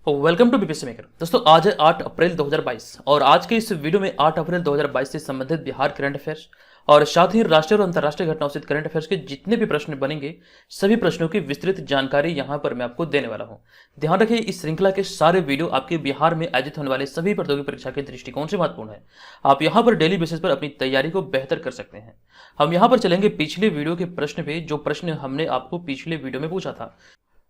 Welcome to BPSC maker. दोस्तों आज है 8 अप्रैल 2022 और आज के इस वीडियो में 8 अप्रैल 2022 से संबंधित बिहार करंट अफेयर्स और साथ ही राष्ट्रीय और अंतर्राष्ट्रीय घटनाओं से करंट अफेयर्स के जितने भी प्रश्न बनेंगे सभी प्रश्नों की विस्तृत जानकारी यहां पर मैं आपको देने वाला हूं। ध्यान रखिए इस श्रृंखला के सारे वीडियो आपके बिहार में आयोजित होने वाले सभी प्रतियोगी परीक्षा के दृष्टिकोण से महत्वपूर्ण है। आप यहां पर डेली बेसिस पर अपनी तैयारी को बेहतर कर सकते हैं। हम यहां पर चलेंगे पिछले वीडियो के प्रश्न पे, जो प्रश्न हमने आपको पिछले वीडियो में पूछा था।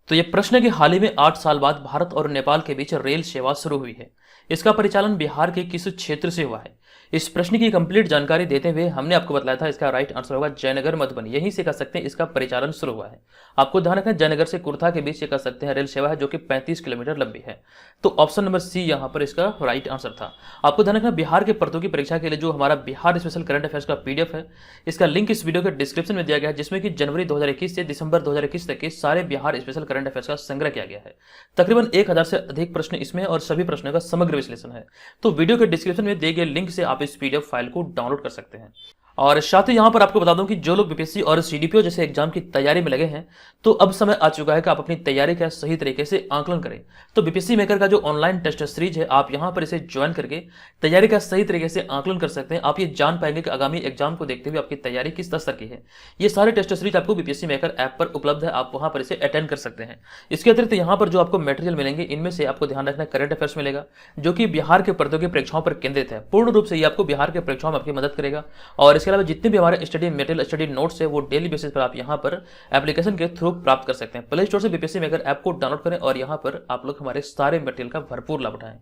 तो ये प्रश्न है कि हाल ही में 8 साल बाद भारत और नेपाल के बीच रेल सेवा शुरू हुई है। इसका परिचालन बिहार के किस क्षेत्र से हुआ है? इस प्रश्न की कंप्लीट जानकारी देते हुए हमने आपको बताया था इसका राइट आंसर होगा जयनगर मधुबनी। यहीं से कह सकते हैं इसका परिचालन शुरू हुआ है। आपको ध्यान रखना जयनगर से कुर्था के बीच ये कह सकते हैं रेल सेवा है, जो कि 35 किलोमीटर लंबी है। तो ऑप्शन नंबर सी यहाँ पर इसका राइट आंसर था। आपको ध्यान रखना बिहार के प्रतियोगी परीक्षा के लिए जो हमारा बिहार स्पेशल करंट अफेयर्स का पीडीएफ है, इसका लिंक इस वीडियो के डिस्क्रिप्शन में दिया गया है, जिसमें कि जनवरी 2021 से दिसंबर 2021 तक के सारे बिहार स्पेशल करंट अफेयर्स का संग्रह किया गया है। तकरीबन 1000 से अधिक प्रश्न इसमें और सभी प्रश्नों का समग्र विश्लेषण है। तो वीडियो के डिस्क्रिप्शन में दिए गए लिंक से आप इस पीडीएफ फाइल को डाउनलोड कर सकते हैं। और साथ ही यहां पर आपको बता दूं कि जो लोग बीपीएससी और सीडीपीओ जैसे एग्जाम की तैयारी में लगे हैं, तो अब समय आ चुका है कि आप अपनी तैयारी का सही तरीके से आकलन करें। तो बीपीएससी मेकर का जो ऑनलाइन टेस्ट सीरीज है, आप यहां पर इसे ज्वाइन करके तैयारी का सही तरीके से आकलन कर सकते हैं। आप ये जान पाएंगे कि आगामी एग्जाम को देखते हुए आपकी तैयारी किस स्तर की है। ये सारे टेस्ट सीरीज आपको बीपीएससी मेकर ऐप पर उपलब्ध है, आप वहां पर इसे अटेंड कर सकते हैं। इसके अतिरिक्त यहाँ पर जो आपको मटेरियल मिलेंगे, इनमें से आपको ध्यान रखना करंट अफेयर्स मिलेगा, जो कि बिहार के प्रतियोगी परीक्षाओं पर केंद्रित है। पूर्ण रूप से ये आपको बिहार के परीक्षाओं में आपकी मदद करेगा। और इसके अलावा जितने भी हमारे स्टडी मटेरियल, स्टडी नोट्स है, वो डेली बेसिस पर आप यहां पर एप्लीकेशन के थ्रू प्राप्त कर सकते हैं। प्ले स्टोर से बीपीएससी मेकर ऐप को डाउनलोड करें और यहां पर आप लोग हमारे सारे मटेरियल का भरपूर लाभ उठाएं।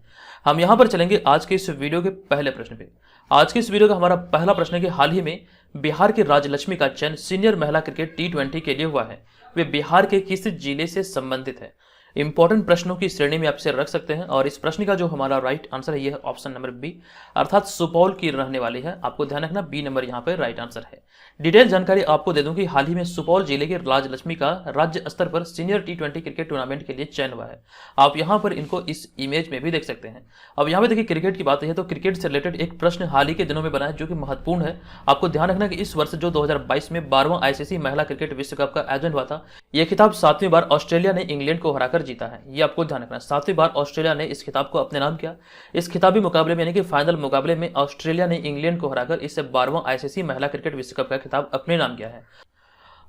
हम यहां पर चलेंगे आज के इस वीडियो के पहले प्रश्न पे। आज के इस वीडियो का हमारा पहला प्रश्न है कि हाल ही में बिहार की राजलक्ष्मी का चयन सीनियर महिला क्रिकेट T20 के लिए हुआ है। वे बिहार के किस जिले से संबंधित है? इंपॉर्टेंट प्रश्नों की श्रेणी में आपसे रख सकते हैं। और इस प्रश्न का जो हमारा राइट आंसर है, यह है ऑप्शन नंबर बी, अर्थात सुपौल की रहने वाली है। आपको ध्यान रखना बी नंबर यहाँ पे राइट आंसर है। डिटेल जानकारी आपको दे दूं कि हाल ही में सुपौल जिले के राजलक्ष्मी का राज्य स्तर पर सीनियर T20 क्रिकेट टूर्नामेंट के लिए चयन हुआ है। आप यहाँ पर इनको इस इमेज में भी देख सकते हैं। अब यहाँ पे देखिए क्रिकेट की बात है, तो क्रिकेट से रिलेटेड एक प्रश्न हाल ही के दिनों में बना है, जो कि महत्वपूर्ण है। आपको ध्यान रखना कि इस वर्ष जो 2022 में 12वां आईसीसी महिला क्रिकेट विश्व कप का आयोजन हुआ था, यह खिताब 7वीं बार ऑस्ट्रेलिया ने इंग्लैंड को हराकर जीता है। ये आपको ध्यान रखना, 7वीं बार ऑस्ट्रेलिया ने इस खिताब को अपने नाम किया। इस खिताबी मुकाबले में यानी कि फाइनल मुकाबले में ऑस्ट्रेलिया ने इंग्लैंड को हराकर इस 12वां आईसीसी महिला क्रिकेट विश्व कप का खिताब अपने नाम किया है।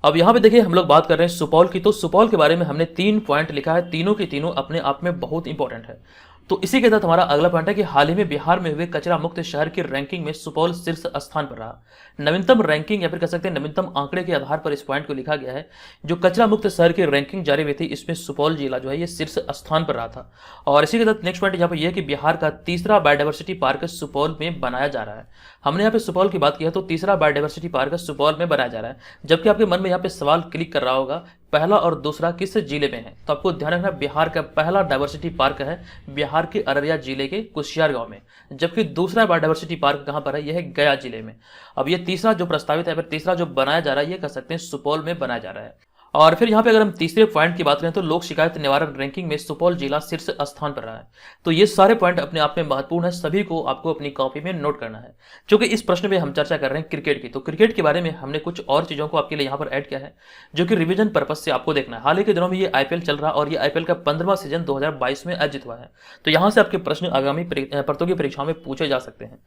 अब यहाँ पे देखिए हम लोग बात कर रहे हैं सुपौल की। तो सुपौल के बारे में हमने 3 पॉइंट लिखा है, तीनों के तीनों अपने आप में बहुत इंपॉर्टेंट है। तो इसी के साथ हमारा अगला पॉइंट है कि हाल ही में बिहार में हुए कचरा मुक्त शहर की रैंकिंग में सुपौल शीर्ष स्थान पर रहा। नवीनतम रैंकिंग या फिर कह सकते हैं नवीनतम आंकड़े के आधार पर इस पॉइंट को लिखा गया है। जो कचरा मुक्त शहर की रैंकिंग जारी हुई थी, इसमें सुपौल जिला जो है ये शीर्ष स्थान पर रहा था। और इसी के साथ नेक्स्ट पॉइंट यहाँ पर यह कि बिहार का तीसरा बायोडायवर्सिटी पार्क सुपौल में बनाया जा रहा है। हमने यहाँ पे सुपौल की बात की है, तो तीसरा बायोडायवर्सिटी पार्क सुपौल में बनाया जा रहा है। जबकि आपके मन में यहाँ पे सवाल क्लिक कर रहा होगा पहला और दूसरा किस जिले में है, तो आपको ध्यान रखना बिहार का पहला डायवर्सिटी पार्क है बिहार के अररिया जिले के कुशियार गांव में, जबकि दूसरा बायोडायवर्सिटी पार्क कहां पर है, यह है गया जिले में। अब ये तीसरा जो प्रस्तावित है, फिर तीसरा जो बनाया जा रहा है, ये कह सकते हैं सुपौल में बनाया जा रहा है। और फिर यहाँ पे अगर हम तीसरे पॉइंट की बात करें, तो लोक शिकायत निवारण रैंकिंग में सुपौल जिला शीर्ष स्थान पर रहा है। तो ये सारे पॉइंट अपने आप में महत्वपूर्ण है, सभी को आपको अपनी कॉपी में नोट करना है। क्योंकि इस प्रश्न में हम चर्चा कर रहे हैं क्रिकेट की, तो क्रिकेट के बारे में हमने कुछ और चीजों को आपके लिए यहाँ पर ऐड किया है, जो कि रिवीजन पर्पज से आपको देखना है। हाल ही के दिनों में ये आईपीएल चल रहा है और ये आईपीएल का 15वां सीजन 2022 में आयोजित हुआ है। तो यहाँ से आपके प्रश्न आगामी प्रतियोगी परीक्षाओं में पूछे जा सकते हैं।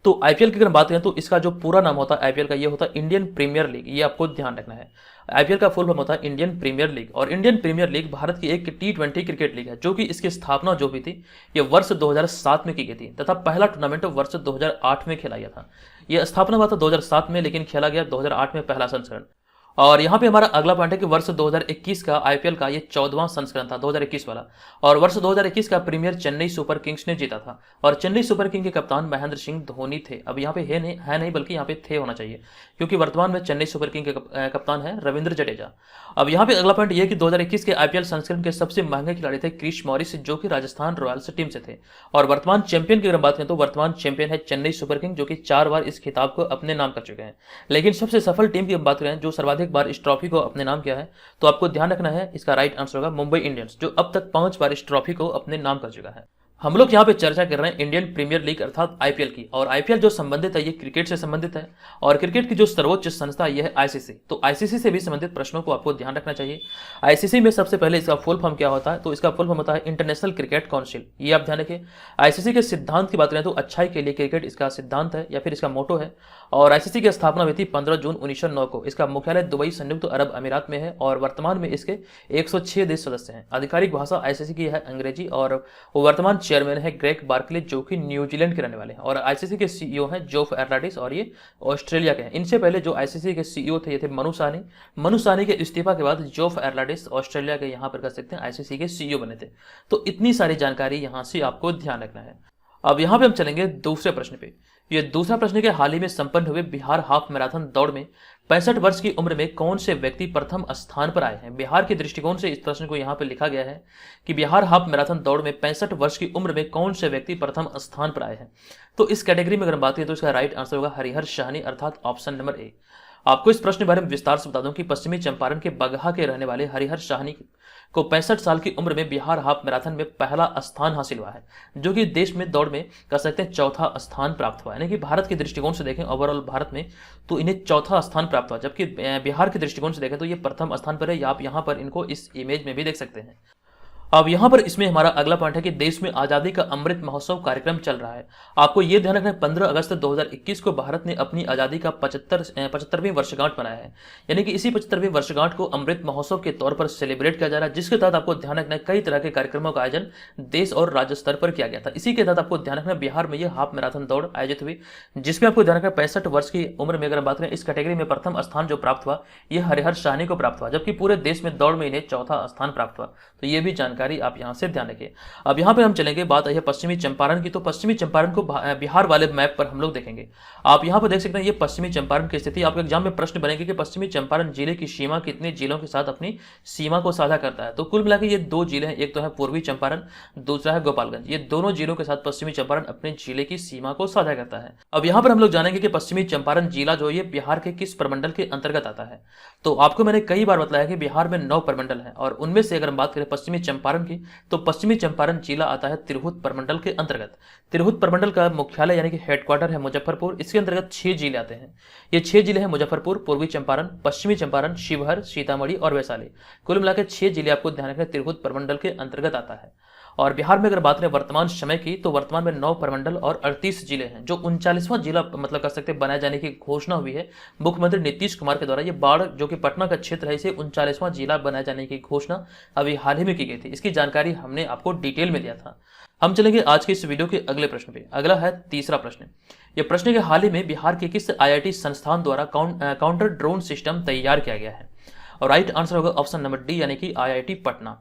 तो आईपीएल की अगर बात करें, तो इसका जो पूरा नाम होता है आईपीएल का, ये होता है इंडियन प्रीमियर लीग। ये आपको ध्यान रखना है। आईपीएल का फुल फॉर्म होता है इंडियन प्रीमियर लीग। और इंडियन प्रीमियर लीग भारत की एक T20 क्रिकेट लीग है, जो कि इसकी स्थापना जो भी थी, ये वर्ष 2007 में की गई थी, तथा पहला टूर्नामेंट वर्ष 2008 में खेला गया था। यह स्थापना हुआ था 2007 में, लेकिन खेला गया 2008 में पहला संस्करण। और यहाँ पे हमारा अगला पॉइंट है कि वर्ष 2021 का आईपीएल का ये 14वां संस्करण था, 2021 वाला। और वर्ष 2021 का प्रीमियर चेन्नई सुपर किंग्स ने जीता था और चेन्नई सुपर किंग के कप्तान महेंद्र सिंह धोनी थे। अब यहाँ पे है नहीं बल्कि यहाँ पे थे होना चाहिए, क्योंकि वर्तमान में चेन्नई सुपर किंग के कप्तान है रविंद्र जडेजा। अब यहाँ पे अगला पॉइंट ये कि 2021 के आईपीएल संस्करण के सबसे महंगे खिलाड़ी थे क्रिस मॉरिस, जो कि राजस्थान रॉयल्स टीम से थे। और वर्तमान चैंपियन की अगर बात करें, तो वर्तमान चैंपियन है चेन्नई सुपर किंग, जो कि 4 बार इस खिताब को अपने नाम कर चुके हैं। लेकिन सबसे सफल टीम की बात करें, जो सर्वाधिक बार इस ट्रॉफी को अपने नाम किया है, तो आपको ध्यान रखना है इसका राइट आंसर होगा मुंबई इंडियंस, जो अब तक 5 बार इस ट्रॉफी को अपने नाम कर चुका है। हम लोग यहाँ पे चर्चा कर रहे हैं इंडियन प्रीमियर लीग अर्थात आईपीएल की। और आईपीएल जो संबंधित है ये क्रिकेट से संबंधित है और क्रिकेट की जो सर्वोच्च संस्था ये है आईसीसी। तो आईसीसी से भी संबंधित प्रश्नों को आपको ध्यान रखना चाहिए। आईसीसी में सबसे पहले इसका फुल फॉर्म क्या होता है, तो इसका फुल फॉर्म होता है इंटरनेशनल क्रिकेट काउंसिल। ये आप ध्यान रखिए। आईसीसी के सिद्धांत की बात करें तो अच्छाई के लिए क्रिकेट इसका सिद्धांत है या फिर इसका मोटो है। और आईसीसी की स्थापना हुई थी 15 जून 1909 को। इसका मुख्यालय दुबई संयुक्त अरब अमीरात में है और वर्तमान में इसके 106 देश सदस्य हैं। आधिकारिक भाषा आईसीसी की है अंग्रेजी और वर्तमान चेयरमैन है ग्रेग बार्कले जो कि न्यूजीलैंड के रहने वाले हैं। और आईसीसी के सीईओ हैं जोफ एर्लाडिस और ये ऑस्ट्रेलिया के हैं। इनसे पहले जो आईसीसी के सीईओ थे ये थे मनु सानी। मनु सानी के इस्तीफा के बाद जोफ एर्लाडिस ऑस्ट्रेलिया के यहाँ पर कह सकते हैं आईसीसी के सीईओ बने थे। तो इतनी सारी जानकारी यहाँ से आपको ध्यान रखना है। अब यहाँ पे हम चलेंगे दूसरे प्रश्न पे। ये दूसरा प्रश्न के हाल ही में संपन्न हुए बिहार हाफ मैराथन दौड़ में 65 वर्ष की उम्र में कौन से व्यक्ति प्रथम स्थान पर आए हैं। बिहार के दृष्टिकोण से इस प्रश्न को यहाँ पे लिखा गया है कि बिहार हाफ मैराथन दौड़ में 65 वर्ष की उम्र में कौन से व्यक्ति प्रथम स्थान पर आए हैं। तो इस कैटेगरी में अगर बात करें तो इसका राइट आंसर होगा हरिहर शाहनी अर्थात ऑप्शन नंबर ए। आपको इस प्रश्न के बारे में विस्तार से बता दूं कि पश्चिमी चंपारण के बगहा के रहने वाले हरिहर शाहनी को 65 साल की उम्र में बिहार हाफ मैराथन में पहला स्थान हासिल हुआ है, जो कि देश में दौड़ में कह सकते हैं चौथा स्थान प्राप्त हुआ है। यानी कि भारत के दृष्टिकोण से देखें ओवरऑल भारत में तो इन्हें चौथा स्थान प्राप्त हुआ, जबकि बिहार के दृष्टिकोण से देखें तो ये प्रथम स्थान पर है। आप यहाँ पर इनको इस इमेज में भी देख सकते हैं। अब यहाँ पर इसमें हमारा अगला पॉइंट है कि देश में आज़ादी का अमृत महोत्सव कार्यक्रम चल रहा है। आपको ये ध्यान रखना है 15 अगस्त 2021 को भारत ने अपनी आज़ादी का 75वीं वर्षगांठ मनाया है। यानी कि इसी 75वीं वर्षगांठ को अमृत महोत्सव के तौर पर सेलिब्रेट किया जा रहा है, जिसके तहत आपको ध्यान रखना है कई तरह के कार्यक्रमों का आयोजन देश और राज्य स्तर पर किया गया था। इसी के तहत आपको ध्यान रखना बिहार में यह हाफ मैराथन दौड़ आयोजित हुई, जिसमें आपको ध्यान रखना 65 वर्ष की उम्र में अगर बात करें इस कैटेगरी में प्रथम स्थान जो प्राप्त हुआ यह हरिहर शाहनी को प्राप्त हुआ, जबकि पूरे देश में दौड़ में इन्हें चौथा स्थान प्राप्त हुआ। तो ये भी जानकारी आप यहाँ से ध्यान रखिए। अब यहाँ पे हम चलेंगे, बात आई है पश्चिमी चंपारण की। तो पश्चिमी चंपारण को बिहार वाले मैप पर हम लोग देखेंगे। आप यहाँ पर देख सकते हैं ये पश्चिमी चंपारण की स्थिति। आपके एग्जाम में प्रश्न बनेंगे कि पश्चिमी चंपारण जिले की सीमा कितने जिलों के साथ अपनी सीमा को साझा करता है। तो कुल मिलाकर ये दो जिले हैं, एक तो है पूर्वी चंपारण, दूसरा है गोपालगंज। ये दोनों जिलों के साथ पश्चिमी चंपारण अपने जिले की सीमा को साझा करता है। अब यहाँ पर हम लोग जानेंगे कि पश्चिमी चंपारण जिला जो ये बिहार के किस प्रमंडल के अंतर्गत आता है। तो आपको मैंने कई बार बताया कि बिहार में 9 प्रमंडल है और उनमें से अगर हम बात करें पश्चिमी चंपारण की तो पश्चिमी चंपारण जिला आता है तिरहुत प्रमंडल के अंतर्गत। तिरहुत प्रमंडल का मुख्यालय यानी कि हेडक्वार्टर है मुजफ्फरपुर। इसके अंतर्गत 6 जिले आते हैं। ये 6 जिले हैं मुजफ्फरपुर, पूर्वी चंपारण, पश्चिमी चंपारण, शिवहर, सीतामढ़ी और वैशाली। कुल मिलाकर 6 जिले आपको ध्यान रखना तिरहुत प्रमंडल के अंतर्गत आता है। और बिहार में अगर बात करें वर्तमान समय की तो वर्तमान में 9 प्रमंडल और 38 जिले हैं। जो 39वां जिला मतलब कर सकते बनाए जाने की घोषणा हुई है मुख्यमंत्री नीतीश कुमार के द्वारा। ये बाढ़ जो कि पटना का क्षेत्र है इसे 39वां जिला बनाए जाने की घोषणा अभी हाल ही में की गई थी। इसकी जानकारी हमने आपको डिटेल में दिया था। हम चलेंगे आज के इस वीडियो के अगले प्रश्न पे। अगला है तीसरा प्रश्न। यह प्रश्न के हाल ही में बिहार के किस आईआईटी संस्थान द्वारा काउंटर ड्रोन सिस्टम तैयार किया गया है। और राइट आंसर होगा ऑप्शन नंबर डी यानी कि आईआईटी पटना।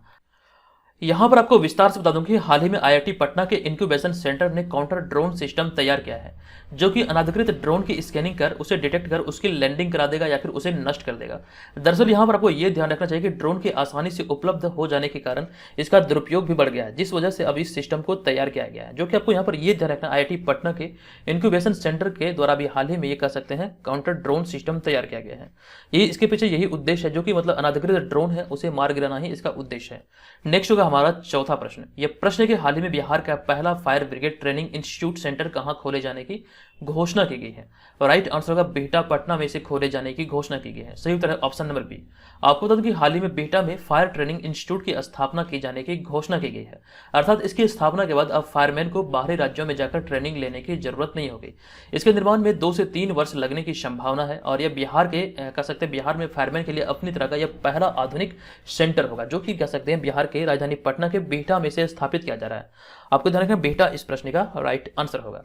यहां पर आपको विस्तार से बता दूं कि हाल ही में आईआईटी पटना के इंक्यूबेशन सेंटर ने काउंटर ड्रोन सिस्टम तैयार किया है, जो कि अनाधिकृत ड्रोन की स्कैनिंग कर उसे डिटेक्ट कर उसकी लैंडिंग करा देगा या फिर उसे नष्ट कर देगा। दरअसल यहां पर आपको यह ध्यान रखना चाहिए कि ड्रोन के आसानी से उपलब्ध हो जाने के कारण इसका दुरुपयोग भी बढ़ गया है, जिस वजह से अब इस सिस्टम को तैयार किया गया है। जो कि आपको यहाँ पर यह ध्यान रखना आईआईटी पटना के इंक्यूबेशन सेंटर के द्वारा भी हाल ही में ये कह सकते हैं काउंटर ड्रोन सिस्टम तैयार किया गया है। ये इसके पीछे यही उद्देश्य है, जो कि मतलब अनाधिकृत ड्रोन है उसे मार गिराना ही इसका उद्देश्य है। नेक्स्ट होगा हमारा चौथा प्रश्न। यह प्रश्न के हाल ही में बिहार का पहला fire brigade training institute centre कहां खोले जाने की घोषणा की गई है। और राइट आंसर होगा बिहटा पटना में से खोले जाने की घोषणा की गई है। सही उत्तर है ऑप्शन नंबर बी। आपको बता दूं कि हाल ही में बिहटा में फायर ट्रेनिंग इंस्टीट्यूट की स्थापना की जाने की घोषणा की गई है। अर्थात इसकी स्थापना के बाद अब फायरमैन को बाहरी राज्यों में जाकर ट्रेनिंग लेने की जरूरत नहीं होगी। इसके निर्माण में 2 से 3 वर्ष लगने की संभावना है और यह बिहार के कह सकते हैं बिहार में फायरमैन के लिए अपनी तरह का यह पहला आधुनिक सेंटर होगा, जो कि कह सकते हैं बिहार के राजधानी पटना के बिहटा में से स्थापित किया जा रहा है। आपको ध्यान रखना बिहटा इस प्रश्न का राइट आंसर होगा।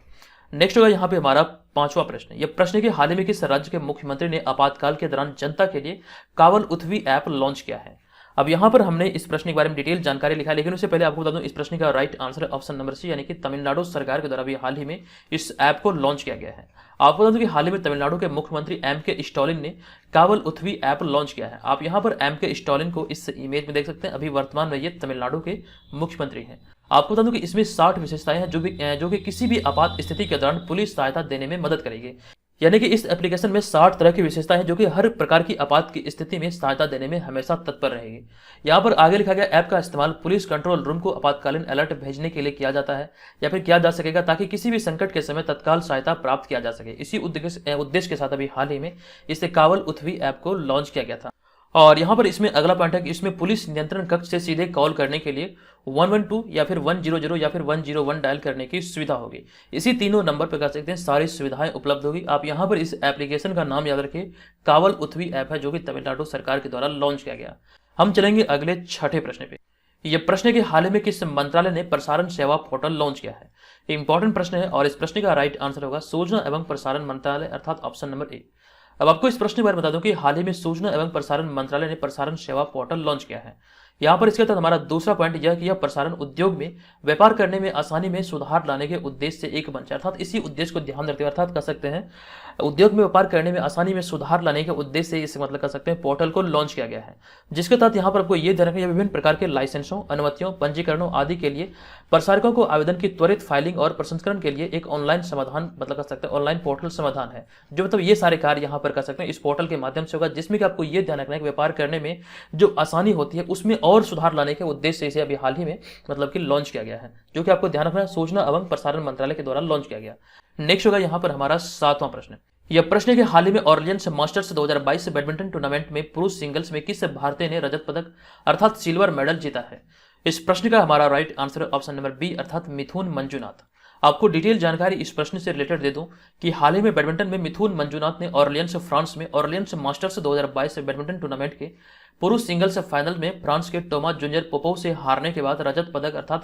नेक्स्ट होगा यहाँ पे हमारा 5वां प्रश्न। यह प्रश्न के हाल ही में किस राज्य के मुख्यमंत्री ने आपातकाल के दौरान जनता के लिए कावल उथवी ऐप लॉन्च किया है। अब यहाँ पर हमने इस प्रश्न के बारे में डिटेल जानकारी लिखा है, लेकिन उससे पहले आपको बता दूं इस प्रश्न का right answer option number C यानी कि तमिलनाडु सरकार के द्वारा भी हाल ही में इस ऐप को लॉन्च किया गया है। आपको बता दूं कि हाल ही में तमिलनाडु के मुख्यमंत्री एम के स्टालिन ने कावल उथवी ऐप लॉन्च किया है। आप यहाँ पर एम के स्टालिन को इस इमेज में देख सकते हैं। अभी वर्तमान में ये तमिलनाडु के मुख्यमंत्री हैं। आपको बता दूं कि इसमें 60 विशेषताएं हैं जो कि किसी भी आपात स्थिति के दौरान पुलिस सहायता देने में मदद करेगी। यानी कि इस एप्लीकेशन में 60 तरह की विशेषताएं हैं जो कि हर प्रकार की आपात की स्थिति में सहायता देने में हमेशा तत्पर रहेगी। यहाँ पर आगे लिखा गया ऐप का इस्तेमाल पुलिस कंट्रोल रूम को आपातकालीन अलर्ट भेजने के लिए किया जाता है या फिर किया जा सकेगा ताकि किसी भी संकट के समय तत्काल सहायता प्राप्त किया जा सके। इसी उद्देश्य के साथ अभी हाल ही में इस कावल उथवी ऐप को लॉन्च किया गया था। और यहाँ पर इसमें अगला पॉइंट है कि इसमें पुलिस नियंत्रण कक्ष से सीधे कॉल करने के लिए 112 या फिर 100 या फिर 101 डायल करने की सुविधा होगी। इसी तीनों नंबर पर कर सकते हैं, सारी सुविधाएं उपलब्ध होगी। आप यहाँ पर इस एप्लीकेशन का नाम याद रखिए, कावल उथवी ऐप है जो कि तमिलनाडु सरकार के द्वारा लॉन्च किया गया। हम चलेंगे अगले छठे प्रश्न पे। यह प्रश्न है कि हाल ही में किस मंत्रालय ने प्रसारण सेवा पोर्टल लॉन्च किया है। इंपॉर्टेंट प्रश्न है और इस प्रश्न का राइट आंसर होगा सूचना एवं प्रसारण मंत्रालय, अर्थात ऑप्शन नंबर ए। अब आपको इस प्रश्न के बारे में बता दूं कि हाल ही में सूचना एवं प्रसारण मंत्रालय ने प्रसारण सेवा पोर्टल लॉन्च किया है। यहाँ पर इसके तहत हमारा दूसरा पॉइंट यह कि यह प्रसारण उद्योग में व्यापार करने में आसानी में सुधार लाने के उद्देश्य से एक मंच है, अर्थात इसी उद्देश्य को ध्यान रखते हुए, अर्थात कह सकते हैं उद्योग में व्यापार करने में आसानी में सुधार लाने के उद्देश्य से इस मतलब कर सकते हैं पोर्टल को लॉन्च किया गया है। जिसके तहत यहाँ पर आपको ये ध्यान रखना है विभिन्न प्रकार के लाइसेंसों, अनुमतियों, पंजीकरणों आदि के लिए प्रसारकों को आवेदन की त्वरित फाइलिंग और प्रसंस्करण के लिए एक ऑनलाइन समाधान मतलब कर सकते हैं ऑनलाइन पोर्टल समाधान है, जो मतलब ये सारे कार्य यहाँ पर कर सकते हैं इस पोर्टल के माध्यम से होगा। जिसमें कि आपको ये ध्यान रखना है कि व्यापार करने में जो आसानी होती है उसमें और सुधार लाने के उद्देश्य से इसे अभी हाल ही में मतलब कि लॉन्च किया गया है, जो कि आपको ध्यान रखना है सूचना एवं प्रसारण मंत्रालय के द्वारा लॉन्च किया गया। नेक्स्ट होगा यहाँ पर हमारा सातवां प्रश्न। यह प्रश्न है कि हाल ही में ऑरलियंस मास्टर्स 2022 बैडमिंटन टूर्नामेंट में पुरुष सिंगल्स में किस भारतीय ने रजत पदक अर्थात सिल्वर मेडल जीता है। इस प्रश्न का हमारा right answer option number B, अर्थात मिथुन मंजुनाथ। आपको डिटेल जानकारी इस प्रश्न से रिलेटेड दे दूं कि हाल ही में बैडमिंटन में मिथुन मंजुनाथ ने ऑरलियंस फ्रांस में ऑरलियंस मास्टर्स 2022 बैडमिंटन टूर्नामेंट के पुरुष सिंगल्स फाइनल में फ्रांस के टोमा जूनियर पोपोव से हारने के बाद रजत पदक अर्थात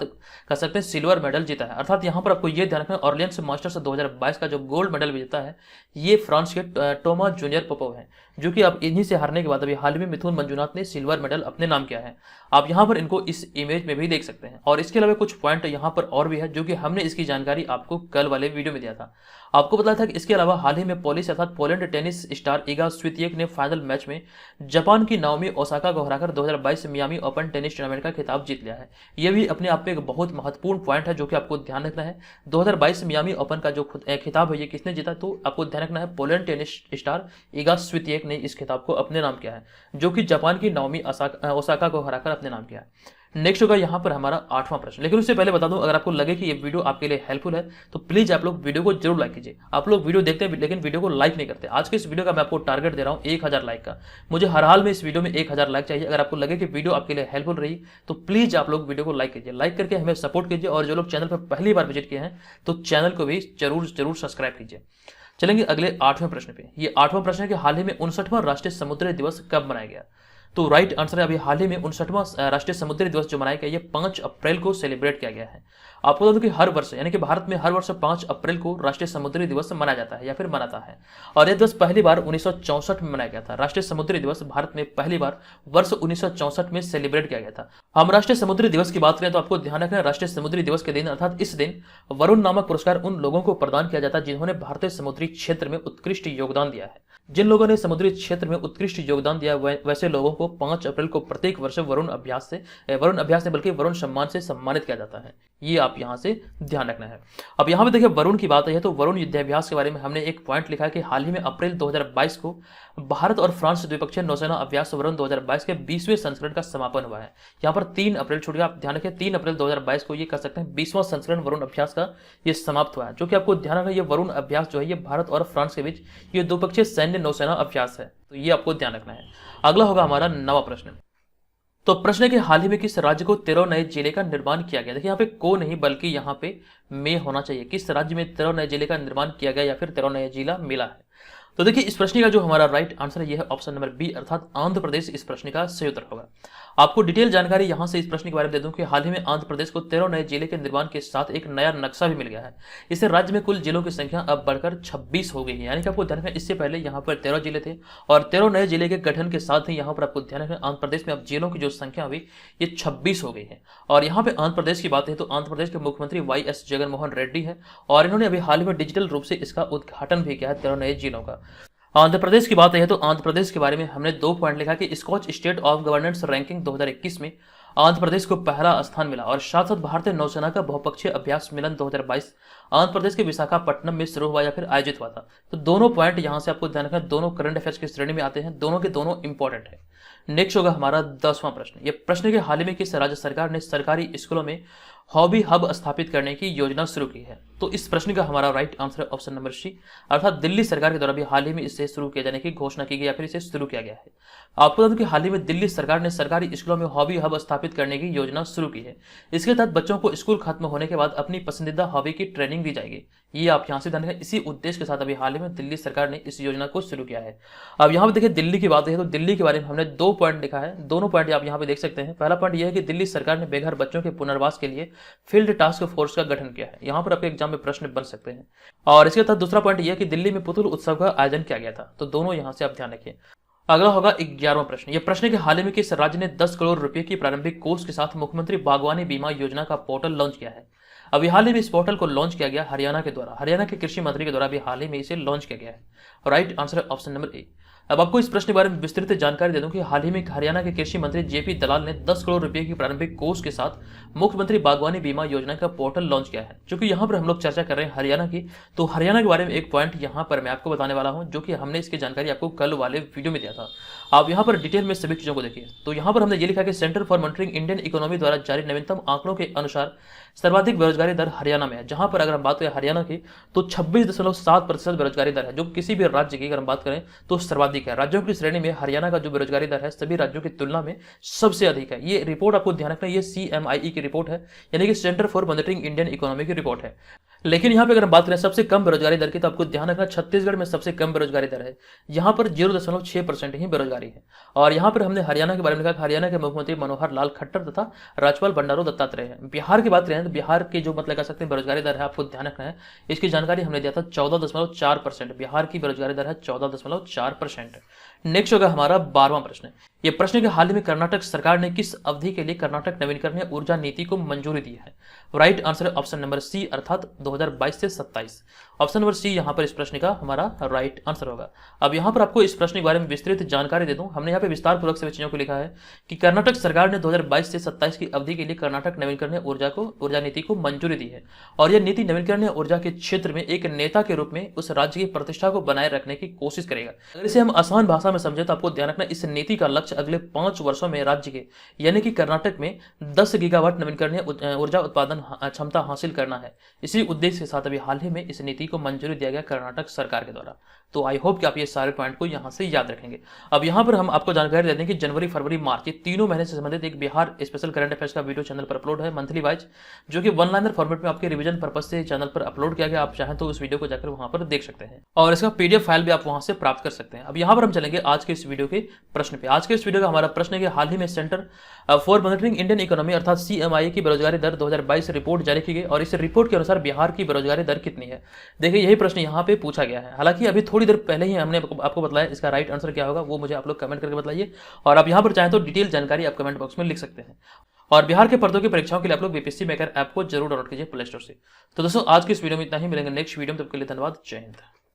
कह सकते हैं सिल्वर मेडल जीता है। अर्थात यहाँ पर आपको ये ध्यान रखना है ऑरलियंस मास्टर्स 2022 का जो गोल्ड मेडल विजेता है ये फ्रांस के टोमा जूनियर पोपोव है, जो कि अब इन्हीं से हारने के बाद अभी हाल ही में मिथुन मंजुनाथ ने सिल्वर मेडल अपने नाम किया है। आप यहाँ पर इनको इस इमेज में भी देख सकते हैं। और इसके अलावा कुछ पॉइंट यहाँ पर और भी है जो कि हमने इसकी जानकारी आपको कल वाले वीडियो में दिया था। आपको बताया था कि इसके अलावा हाल ही में पोलिश अर्थात पोलैंड टेनिस स्टार इगा स्वितेक ने फाइनल मैच में जापान की नाओमी ओसाका को हराकर 2022 मियामी ओपन टेनिस टूर्नामेंट का खिताब जीत लिया है। यह भी अपने आप में एक बहुत महत्वपूर्ण पॉइंट है जो कि आपको ध्यान रखना है। 2022 मियामी ओपन का जो खिताब है ये किसने जीता, तो आपको ध्यान रखना है पोलैंड टेनिस स्टार इगा स्वितेक ने इस खिताब को अपने नाम किया है, जो कि जापान की नाओमी ओसाका को हराकर अपने नाम किया है। नेक्स्ट होगा यहाँ पर हमारा आठवां प्रश्न। लेकिन उससे पहले बता दूं, अगर आपको लगे कि ये वीडियो आपके लिए हेल्पफुल है तो प्लीज आप लोग वीडियो को जरूर लाइक कीजिए। आप लोग वीडियो देखते हैं लेकिन वीडियो को लाइक नहीं करते। आज के इस वीडियो का मैं आपको टारगेट दे रहा हूँ 1000 लाइक का। मुझे हर हाल में इस वीडियो में 1000 लाइक चाहिए। अगर आपको लगे कि वीडियो आपके लिए हेल्पफुल रही तो प्लीज आप लोग वीडियो को लाइक कीजिए। लाइक करके हमें सपोर्ट कीजिए और जो लोग चैनल पर पहली बार विजिट किए हैं तो चैनल को भी जरूर सब्सक्राइब कीजिए। चलेंगे अगले आठवें प्रश्न पे। ये आठवां प्रश्न है कि हाल ही में 59वां राष्ट्रीय समुद्री दिवस कब मनाया गया। तो राइट आंसर है अभी हाल ही में 59वां राष्ट्रीय समुद्री दिवस जो मनाया गया ये 5 अप्रैल को सेलिब्रेट किया गया है। आपको बता दूं कि हर वर्ष यानी कि भारत में हर वर्ष 5 अप्रैल को राष्ट्रीय समुद्री दिवस मनाया जाता है या फिर मनाता है। और यह दिवस पहली बार 1964 में मनाया गया था। राष्ट्रीय समुद्री दिवस भारत में पहली बार वर्ष 1964 में सेलिब्रेट किया गया था। हम राष्ट्रीय समुद्री दिवस की बात करें तो आपको ध्यान रखना है राष्ट्रीय समुद्री दिवस के दिन अर्थात इस दिन वरुण नामक पुरस्कार उन लोगों को प्रदान किया जाता है जिन्होंने भारतीय समुद्री क्षेत्र में उत्कृष्ट योगदान दिया है। जिन लोगों ने समुद्री क्षेत्र में उत्कृष्ट योगदान दिया वैसे लोगों को 5 अप्रैल को प्रत्येक वर्ष वरुण अभ्यास से बल्कि वरुण सम्मान से सम्मानित किया जाता है। ये आप यहाँ से ध्यान रखना है। अब यहाँ पे देखिए वरुण की बात है तो वरुण युद्धाभ्यास के बारे में हमने एक पॉइंट लिखा है कि हाल ही में अप्रैल 2022 को भारत और फ्रांस द्विपक्षीय नौसेना अभ्यास वरुण 2022 के 20वें संस्करण का समापन हुआ है। यहाँ पर 3 अप्रैल छूट गया, आप ध्यान रखें 3 अप्रैल 2022 को ये कर सकते हैं 20वां संस्करण वरुण अभ्यास का ये समाप्त हुआ है। जो कि आपको ध्यान रखना ये वरुण अभ्यास जो है ये भारत और फ्रांस के बीच ये द्विपक्षीय सैन्य नौसेना अभ्यास है, तो ये आपको ध्यान रखना है। अगला होगा हमारा 9वां प्रश्न। तो प्रश्न है कि हाल ही में किस राज्य को 13 नए जिले का निर्माण किया गया। देखिए यहाँ पे को नहीं बल्कि यहाँ पे में होना चाहिए। किस राज्य में 13 नए जिले का निर्माण किया गया या फिर 13 नए जिला मिला है। तो देखिए इस प्रश्न का जो हमारा राइट आंसर है यह है ऑप्शन नंबर बी अर्थात आंध्र प्रदेश इस प्रश्न का सही उत्तर होगा। आपको डिटेल जानकारी यहां से इस प्रश्न के बारे में दे दूं कि हाल ही में आंध्र प्रदेश को 13 नए जिले के निर्माण के साथ एक नया नक्शा भी मिल गया है। इससे राज्य में कुल जिलों की संख्या अब बढ़कर 26 हो गई है। यानी कि आपको ध्यान रखना इससे पहले यहाँ पर 13 जिले थे और 13 नए जिले के गठन के साथ ही यहाँ पर आपको ध्यान रखना आंध्र प्रदेश में अब जिलों की जो संख्या हुई ये 26 हो गई है। और यहाँ पे आंध्र प्रदेश की बात है तो आंध्र प्रदेश के मुख्यमंत्री YS जगनमोहन रेड्डी है और इन्होंने अभी हाल ही में डिजिटल रूप से इसका उद्घाटन भी किया है 13 नए जिलों का। आंध्र प्रदेश की बात है तो आंध्र प्रदेश के बारे में हमने 2 पॉइंट लिखा कि Skoch state of governance ranking 2021 में आंध्र प्रदेश को पहला स्थान मिला। और साथ साथ भारतीय नौसेना का बहुपक्षीय अभ्यास मिलन 2022 आंध्र प्रदेश के विशाखापट्टनम में शुरू हुआ या फिर आयोजित हुआ था। तो दोनों पॉइंट यहां से आपको ध्यान रखना, दोनों करंट अफेयर्स की श्रेणी में आते हैं, दोनों के दोनों इंपॉर्टेंट है। नेक्स्ट होगा हमारा 10वां प्रश्न। यह प्रश्न के हाल ही में किस राज्य सरकार ने सरकारी स्कूलों में हॉबी हब स्थापित करने की योजना शुरू की है? तो इस प्रश्न का हमारा right answer option number C, अर्थात दिल्ली सरकार के द्वारा भी हाल ही में इसे शुरू किए जाने की घोषणा की गई या फिर इसे शुरू किया गया है। आपको बता दूं कि हाल ही में दिल्ली सरकार ने सरकारी स्कूलों में हॉबी हब स्थापित करने की योजना शुरू की है। इसके तहत बच्चों को स्कूल खत्म होने के बाद अपनी पसंदीदा हॉबी की ट्रेनिंग दी जाएगी। ये आप यहाँ से ध्यान रखें, इसी उद्देश्य के साथ अभी हाल ही में दिल्ली सरकार ने इस योजना को शुरू किया है। अब यहाँ पे देखिए दिल्ली की बात है तो दिल्ली के बारे में हमने 2 पॉइंट लिखा है, दोनों पॉइंट आप यहाँ पे देख सकते हैं। पहला पॉइंट यह है कि दिल्ली सरकार ने बेघर बच्चों के पुनर्वास के लिए फील्ड टास्क फोर्स का गठन किया है। यहाँ पर आपके एग्जाम में प्रश्न बन सकते हैं। और इसके तहत दूसरा पॉइंट यह है कि दिल्ली में पुतुल उत्सव का आयोजन किया गया था। तो दोनों यहाँ से आप ध्यान रखिए। अगला होगा 11वां प्रश्न। यह प्रश्न के हाल ही में किस राज्य ने 10 करोड़ रुपए की प्रारंभिक कोष के साथ मुख्यमंत्री बागवानी बीमा योजना का पोर्टल लॉन्च किया है? अभी हाल ही में इस पोर्टल को लॉन्च किया गया हरियाणा के द्वारा, हरियाणा के कृषि मंत्री के द्वारा भी हाल ही में इसे लॉन्च किया गया है। Right answer option number A. अब आपको इस प्रश्न के बारे में विस्तृत जानकारी दे दूं कि हाल ही में हरियाणा के कृषि मंत्री जेपी दलाल ने 10 करोड़ रुपए की प्रारंभिक कोष के साथ मुख्यमंत्री बागवानी बीमा योजना का पोर्टल लॉन्च किया है। क्योंकि यहाँ पर हम लोग चर्चा कर रहे हैं हरियाणा की, तो हरियाणा के बारे में एक पॉइंट यहाँ पर मैं आपको बताने वाला हूँ, जो कि हमने इसकी जानकारी आपको कल वाले वीडियो में दिया था। आप यहाँ पर डिटेल में सभी चीजों को देखिए। तो यहाँ पर हमने ये लिखा कि centre for monitoring Indian economy द्वारा जारी नवीनतम आंकड़ों के अनुसार सर्वाधिक बेरोजगारी दर हरियाणा में है। जहां पर अगर हम बात करें हरियाणा की तो 26.7% बेरोजगारी दर है, जो किसी भी राज्य की अगर हम बात करें तो सर्वाधिक है। राज्यों की श्रेणी में हरियाणा का जो बेरोजगारी दर है सभी राज्यों की तुलना में सबसे अधिक है। ये रिपोर्ट आपको ध्यान रखना, ये CMIE की रिपोर्ट है, यानी कि centre for monitoring Indian economy की रिपोर्ट है। लेकिन यहाँ पे अगर हम बात करें सबसे कम बेरोजगारी दर की, तो आपको ध्यान रखना छत्तीसगढ़ में सबसे कम बेरोजगारी दर है। यहाँ पर 0.6% ही बेरोजगारी है। और यहाँ पर हमने हरियाणा के बारे में लिखा, हरियाणा के मुख्यमंत्री मनोहर लाल खट्टर तथा राज्यपाल बंडारू दत्तात्रेय है। बिहार की बात करें तो बिहार की जो मतलब कह सकते हैं बेरोजगारी दर है, आपको ध्यान रखना है, इसकी जानकारी हमने दिया था 14.4%। बिहार की बेरोजगारी दर है 14.4%। नेक्स्ट होगा हमारा 12वां प्रश्न। यह प्रश्न के हाल ही में कर्नाटक सरकार ने किस अवधि के लिए कर्नाटक नवीकरणीय ऊर्जा नीति को मंजूरी दी है? Right answer option number C, अर्थात 2022 से 27। ऑप्शन नंबर सी यहाँ पर इस प्रश्न का हमारा राइट आंसर होगा। अब यहाँ पर आपको इस प्रश्न के बारे में विस्तृत जानकारी दे दूं। हमने यहाँ पे विस्तार पूर्वक सभी चीजों को लिखा है कि कर्नाटक सरकार ने 2022 से 27 की अवधि के लिए कर्नाटक नवीकरणीय ऊर्जा नीति को मंजूरी दी है। और यह नीति नवीकरणीय ऊर्जा के क्षेत्र में एक नेता के रूप में उस राज्य की प्रतिष्ठा को बनाए रखने की कोशिश करेगा। अगर इसे हम आसान भाषा में समझे तो आपको ध्यान रखना, इस नीति का लक्ष्य अगले 5 वर्षों में राज्य के यानी कि कर्नाटक में 10 गीगावाट नवीकरणीय ऊर्जा उत्पादन क्षमता हासिल करना है। इसी उद्देश्य के साथ अभी हाल ही में इस नीति को मंजूरी दिया गया कर्नाटक सरकार के द्वारा। तो आई होप कि आप ये सारे पॉइंट को यहाँ से याद रखेंगे। अब यहाँ पर हम आपको जानकारी देते हैं कि जनवरी, फरवरी, मार्च ये तीनों महीने से संबंधित एक बिहार स्पेशल करंट अफेयर्स का वीडियो चैनल पर अपलोड है मंथली वाइज, जो कि 1 लाइनर फॉर्मेट में आपके रिवीजन पर्पज से चैनल पर अपलोड किया गया। आप चाहें तो उस वीडियो को जाकर वहां पर देख सकते हैं और इसका PDF फाइल भी आप वहां से प्राप्त कर सकते हैं। अब यहाँ पर हम चलेंगे आज के इस वीडियो के प्रश्न पे। आज के इस वीडियो का हमारा प्रश्न है कि हाल ही में centre for monitoring Indian economy अर्थात CMIE की बेरोजगारी दर 2022 रिपोर्ट जारी की गई और इस रिपोर्ट के अनुसार बिहार की बेरोजगारी दर कितनी है? देखिए यही प्रश्न यहाँ पे पूछा गया है। हालांकि अभी थोड़ी देर पहले ही हमने आपको बताया इसका राइट आंसर क्या होगा, वो मुझे आप लोग कमेंट करके बताइए। और आप यहाँ पर चाहें तो डिटेल जानकारी आप कमेंट बॉक्स में लिख सकते हैं। और बिहार के पदों की परीक्षाओं के लिए आप लोग BPSC मेकर ऐप को जरूर डाउनलोड कीजिए प्ले स्टोर से। तो दोस्तों आज की इस वीडियो में इतना ही, मिलेंगे नेक्स्ट वीडियो में, तब के लिए धन्यवाद, जय हिंद।